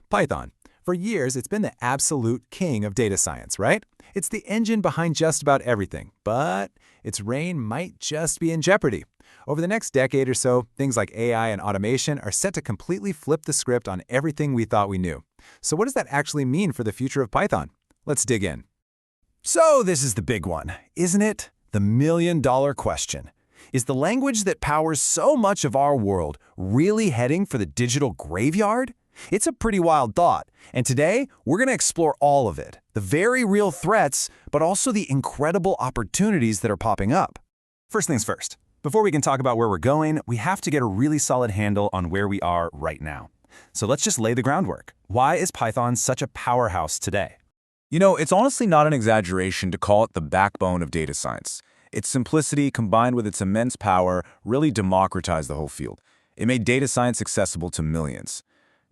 Python. For years, it's been the absolute king of data science, right? It's the engine behind just about everything, but its reign might just be in jeopardy. Over the next decade or so, things like AI and automation are set to completely flip the script on everything we thought we knew. So what does that actually mean for the future of Python? Let's dig in. So this is the big one, isn't it? The million-dollar question. Is the language that powers so much of our world really heading for the digital graveyard? It's a pretty wild thought, and today we're going to explore all of it, the very real threats, but also the incredible opportunities that are popping up. First things first, before we can talk about where we're going, we have to get a really solid handle on where we are right now. So let's just lay the groundwork. Why is Python such a powerhouse today? You know, it's honestly not an exaggeration to call it the backbone of data science. Its simplicity, combined with its immense power, really democratized the whole field. It made data science accessible to millions.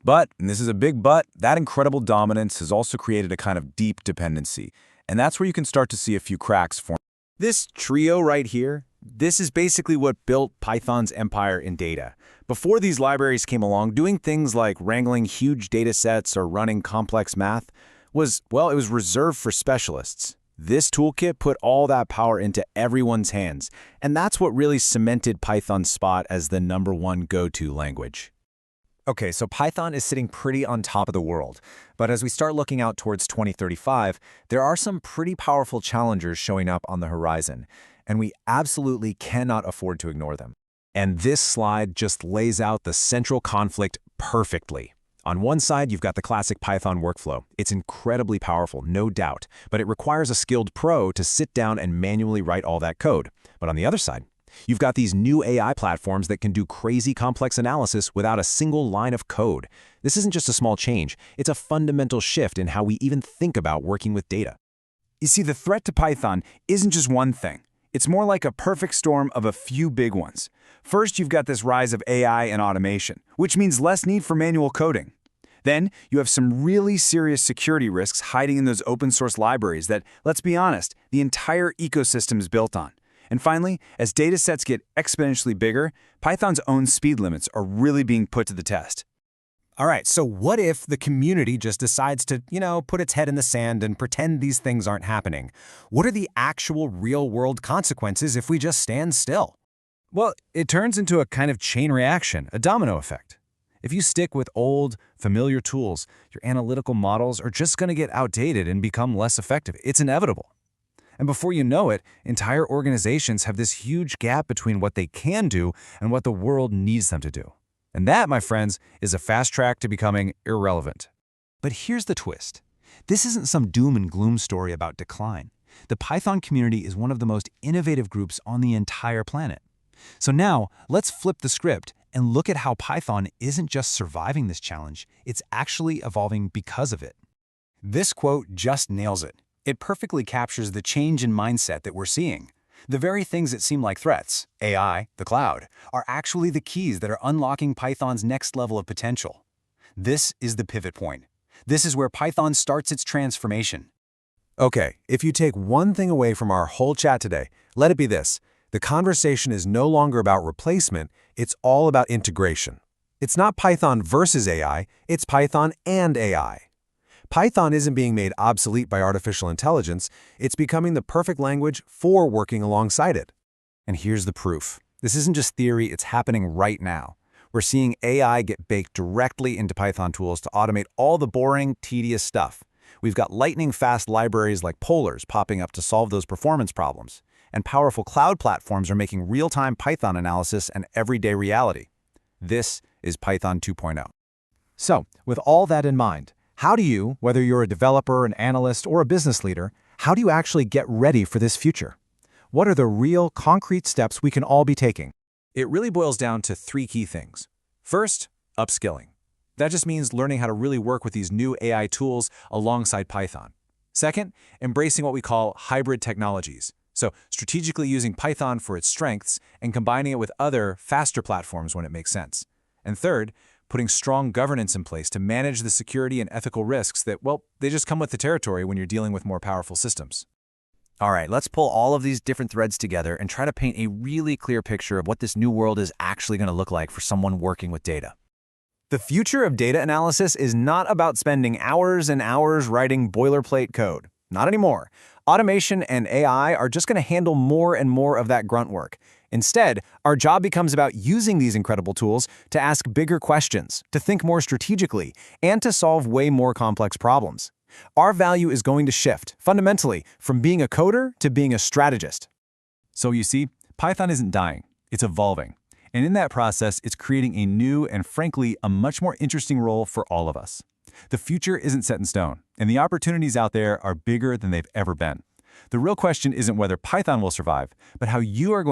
But, and this is a big but, that incredible dominance has also created a kind of deep dependency. And that's where you can start to see a few cracks form. This trio right here, this is basically what built Python's empire in data. Before these libraries came along, doing things like wrangling huge data sets or running complex math was, well, it was reserved for specialists. This toolkit put all that power into everyone's hands, and that's what really cemented Python's spot as the #1 go-to language. Okay, so Python is sitting pretty on top of the world. But as we start looking out towards 2035, there are some pretty powerful challengers showing up on the horizon, and we absolutely cannot afford to ignore them. And this slide just lays out the central conflict perfectly. On one side, you've got the classic Python workflow. It's incredibly powerful, no doubt, but it requires a skilled pro to sit down and manually write all that code. But on the other side, you've got these new AI platforms that can do crazy complex analysis without a single line of code. This isn't just a small change, it's a fundamental shift in how we even think about working with data. You see, the threat to Python isn't just one thing. It's more like a perfect storm of a few big ones. First, you've got this rise of AI and automation, which means less need for manual coding. Then, you have some really serious security risks hiding in those open source libraries that, let's be honest, the entire ecosystem is built on. And finally, as data sets get exponentially bigger, Python's own speed limits are really being put to the test. All right, so what if the community just decides to, put its head in the sand and pretend these things aren't happening? What are the actual real-world consequences if we just stand still? Well, it turns into a kind of chain reaction, a domino effect. If you stick with old, familiar tools, your analytical models are just going to get outdated and become less effective. It's inevitable. And before you know it, entire organizations have this huge gap between what they can do and what the world needs them to do. And that, my friends, is a fast track to becoming irrelevant. But here's the twist. This isn't some doom and gloom story about decline. The Python community is one of the most innovative groups on the entire planet. So now, let's flip the script and look at how Python isn't just surviving this challenge, it's actually evolving because of it. This quote just nails it. It perfectly captures the change in mindset that we're seeing. The very things that seem like threats, AI, the cloud, are actually the keys that are unlocking Python's next level of potential. This is the pivot point. This is where Python starts its transformation. Okay, if you take one thing away from our whole chat today, let it be this. The conversation is no longer about replacement, it's all about integration. It's not Python versus AI, it's Python and AI. Python isn't being made obsolete by artificial intelligence, it's becoming the perfect language for working alongside it. And here's the proof. This isn't just theory, it's happening right now. We're seeing AI get baked directly into Python tools to automate all the boring, tedious stuff. We've got lightning-fast libraries like Polars popping up to solve those performance problems. And powerful cloud platforms are making real-time Python analysis an everyday reality. This is Python 2.0. So, with all that in mind, how do you, whether you're a developer, an analyst, or a business leader, how do you actually get ready for this future? What are the real, concrete steps we can all be taking? It really boils down to 3 key things. First, upskilling. That just means learning how to really work with these new AI tools alongside Python. Second, embracing what we call hybrid technologies. So, strategically using Python for its strengths and combining it with other, faster platforms when it makes sense. And third, putting strong governance in place to manage the security and ethical risks that, well, they just come with the territory when you're dealing with more powerful systems. All right, let's pull all of these different threads together and try to paint a really clear picture of what this new world is actually going to look like for someone working with data. The future of data analysis is not about spending hours and hours writing boilerplate code. Not anymore. Automation and AI are just going to handle more and more of that grunt work. Instead, our job becomes about using these incredible tools to ask bigger questions, to think more strategically, and to solve way more complex problems. Our value is going to shift, fundamentally, from being a coder to being a strategist. So you see, Python isn't dying, it's evolving. And in that process, it's creating a new and frankly, a much more interesting role for all of us. The future isn't set in stone, and the opportunities out there are bigger than they've ever been. The real question isn't whether Python will survive, but how you are going